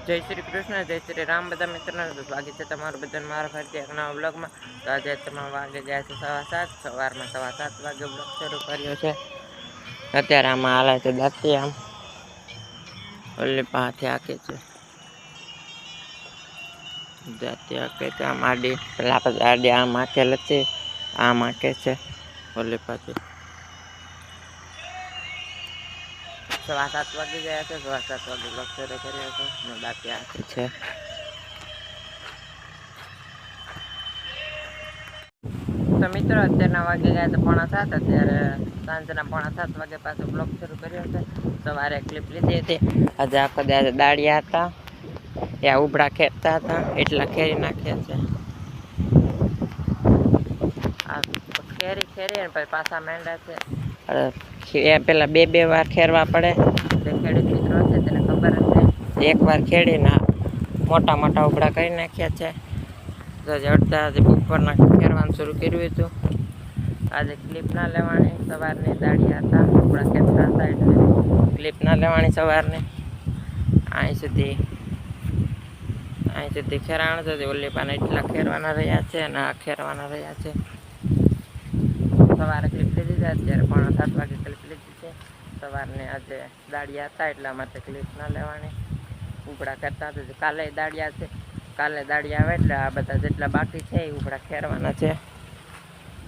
જય શ્રી કૃષ્ણ, જય શ્રી રામ બધા મિત્રોને સ્વાગત છે તમારું બધાને મારા ફરતી એક નવા બ્લોગમાં. તો આજે તમારા વાગે ગયા છે 7:15, સવારમાં 7:15 વાગે બ્લોગ શરૂ કર્યો છે. અત્યારે આમાં હાલે છે દાંતી, આમ ઓલી પાથી આકે છે દાંતી આકે છે, આમ આડી પેલા આડી આમ આકેલ હતી, આમ આકે છે ઓલી પાથી. 7:15 વાગી ગયા છે, 7:15 વાગે બ્લોગ શરૂ કર્યો છે. દાંતી આકે છે. તો મિત્રો અત્યારના વાગે ગયા છે 6:45, અત્યારે સાંજના 6:45 વાગે પાછો બ્લોગ શરૂ કર્યો છે. સવારે ક્લિપ લીધી હતી. આજે આખો દિવસ દાળિયા હતા, ત્યાં ઉભડા ખેરતા હતા, એટલા ખેરી નાખ્યા છે. આ ખેરી ને પછી પાછા માંડ્યા છે. પેલા બે વાર ખેરવા પડે, જે ખેડૂત મિત્રો છે તેને ખબર હશે. એકવાર ખેડીને મોટા મોટા ઉભડા કરી નાખ્યા છે. અડધા બપોરના ખેરવાનું શરૂ કર્યું હતું. આજે ક્લિપ ના લેવાની, સવારની દાળિયા હતા, ઉભડા ખેરતા હતા એટલે ક્લિપ ના લેવાની સવારની. અહીં સુધી ખેરાણ છે. ઓલી પાને એટલા ખેરવાના રહ્યા છે અને આ ખેરવાના રહ્યા છે. સવારે ક્લિપ લીધી છે, અત્યારે 6:45 વાગે ક્લિપ લીધી છે. સવારને આજે દાળિયા હતા એટલા માટે ક્લિપ ના લેવાની, ઉભડા કરતા હતા. કાલે દાળિયા છે, કાલે દાળિયા આવે એટલે આ બધા જેટલા બાકી છે એ ઉભડા ખેરવાના છે.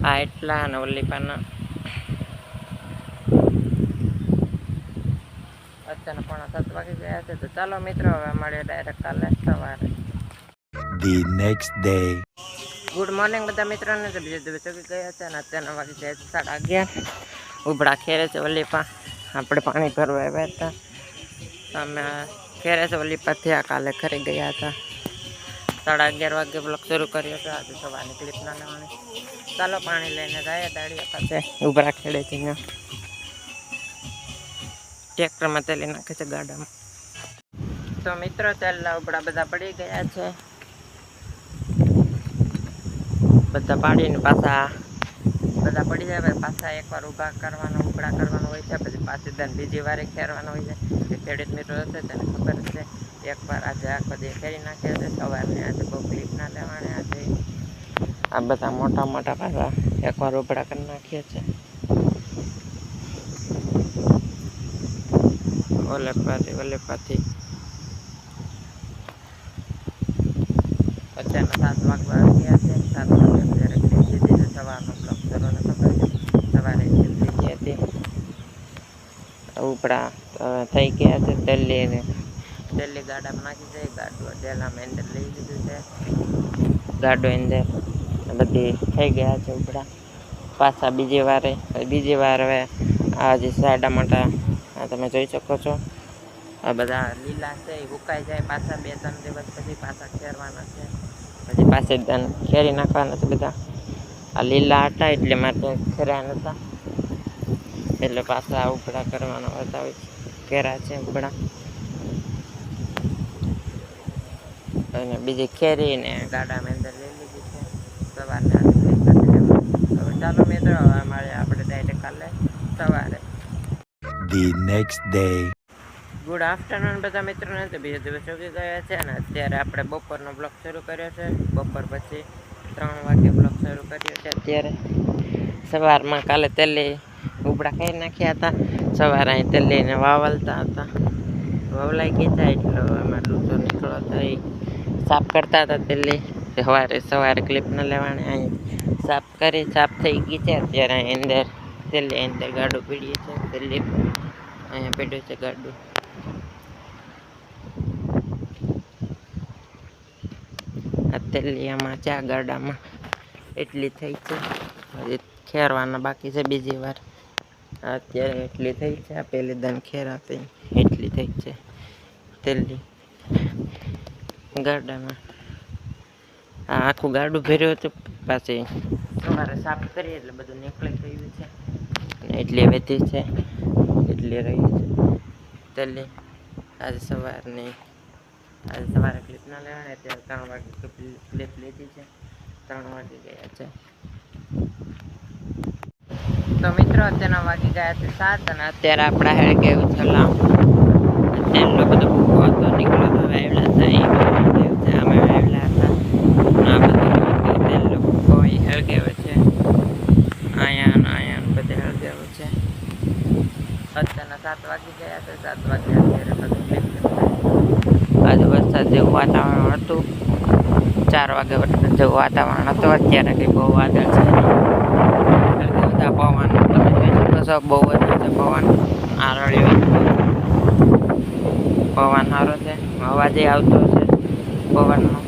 આ એટલા અને ઓલી પાના અત્યારના 6:45 વાગી ગયા છે. તો ચાલો મિત્રો, હવે મળીએ ડાયરેક્ટ કાલે સવારે. The next day. Good morning બધા મિત્રોને. તો બીજે દિવસ ચોકી ગયા છે અને અત્યારના વાગી ગયા છે 11:30. ઉભડા ખેરે છે ઓલી પા, આપણે પાણી ભરવા આવ્યા હતા. અમે ખેરે છે ઓલી પાથી, આ કાલે ખરી ગયા હતા. 11:30 વાગે બ્લોગ શરૂ કર્યો હતો. આજે સવારની ક્લિપ ના લેવાની. ચાલો પાણી લઈને જાય દાળિયા પાસે, ઉભરા ખેડે છે અહીંયા. ટ્રેક્ટરમાં તેલી નાખે છે ગાડામાં. તો મિત્રો તેલના ઉભડા બધા પડી ગયા છે. બધા પાડીને પાછા બધા પડી જાય, પાછા એકવાર ઊભા કરવાનો, ઉભડા કરવાનો હોય છે. પછી પાછી ધન બીજી વારે ખેરવાનો હોય છે. જે ખેડૂત મિત્રો હશે તેને ખબર છે. એકવાર આજે આખો દી ખેરી નાખે છે. સવારને આજે બહુ ક્લિપ ના લેવાની. આજે આ બધા મોટા મોટા પાછા એકવાર ઉભડા કરી નાખીએ છે. ઓલે પાથી અત્યારના 7 વાગવા ગયા છે. 7 વાગે અત્યારે ક્લિપ લીધી છે. સવારનો બ્લોગ કરવાનો ખબર છે. સવારે ક્લિપ લીધી હતી. ઉપડા થઈ ગયા છે. તેલી ગાડામાં નાખી છે. ગાડું ડેલામાં અંદર લઈ લીધું છે. ગાડો અંદર બધી થઈ ગયા છે ઉપડા. પાછા બીજી વાર હવે આ જે સાડા મોટા તમે જોઈ શકો છો. આ બધા લીલા છે એ ઉકાઈ જાય, પાછા 2-3 દિવસ પછી પાછા ખેરવાના છે. પછી પાછા ખેરી નાખવાના છે બધા. આ લીલા હતા એટલે માટે ખેર્યા નહોતા, એટલે પાછા ઉભડા કરવાના હતા. ખેરા છે ઉભડા અને બીજી ખેરીને ગાડામાં અંદર લઈ લીધી છે. સવારના હવે ચાલો મિત્રો, હવે મળીએ આપણે ડાયરેક્ટ કાલે સવારે. The next day. Good afternoon બધા મિત્રોને. તો બીજા દિવસ ચોકી ગયા છે અને અત્યારે આપણે બપોરનો બ્લોગ શરૂ કર્યો છે. બપોર પછી 3 વાગે બ્લોગ શરૂ કર્યો છે. અત્યારે સવારમાં કાલે તેલી ઉભડા ખાઈ નાખ્યા હતા. સવારે અહીં તેલીને વાવલતા હતા, વવલાઈ ગઈ હતા એટલે એમાં લૂંટો નીકળો થઈ સાફ કરતા હતા. તેલી સવારે ક્લિપ ન લેવાની, અહીં સાફ થઈ ગઈ છે. અત્યારે અહીં અંદર ગાડું પીડીએ છે. તેલી અહીંયા પીડ્યું છે ગાડું. આ તેલી આમાં ચા ગાડામાં એટલી થઈ છે. હજી ખેરવાના બાકી છે બીજી વાર. અત્યારે એટલી થઈ છે. આ પહેલી દન ખેરાતી એટલી થઈ છે તેલી ગાડામાં. આ આખું ગાડું ભર્યું હતું. પાછી સવારે સાફ કરીએ એટલે બધું નીકળી ગયું છે. એટલી વધી છે, એટલી રહી છે તેલી. આજે સવારે ક્લિપ ના લેવાની. અત્યારે 3 વાગે ક્લિપ લીધી છે. 3 વાગે ગયા છે. તો મિત્રો અત્યારના વાગી ગયા છે 7 અને અત્યારે આપણા હેડ કેવું છે. એટલો બધો ભૂકો હતો નીકળ્યો તો આવ્યા વાગી ગયા છે 7 વાગે અત્યારે આજે વરસાદ જેવું વાતાવરણ હતું 4 વાગે વરસાદ જેવું વાતાવરણ હતું અત્યારે કંઈ બહુ વાદળ છે બધા પવન તમે જોઈ શકો છો બહુ જ છે પવન આરળ્યો પવન સારો છે અવાજ આવતો છે પવનનો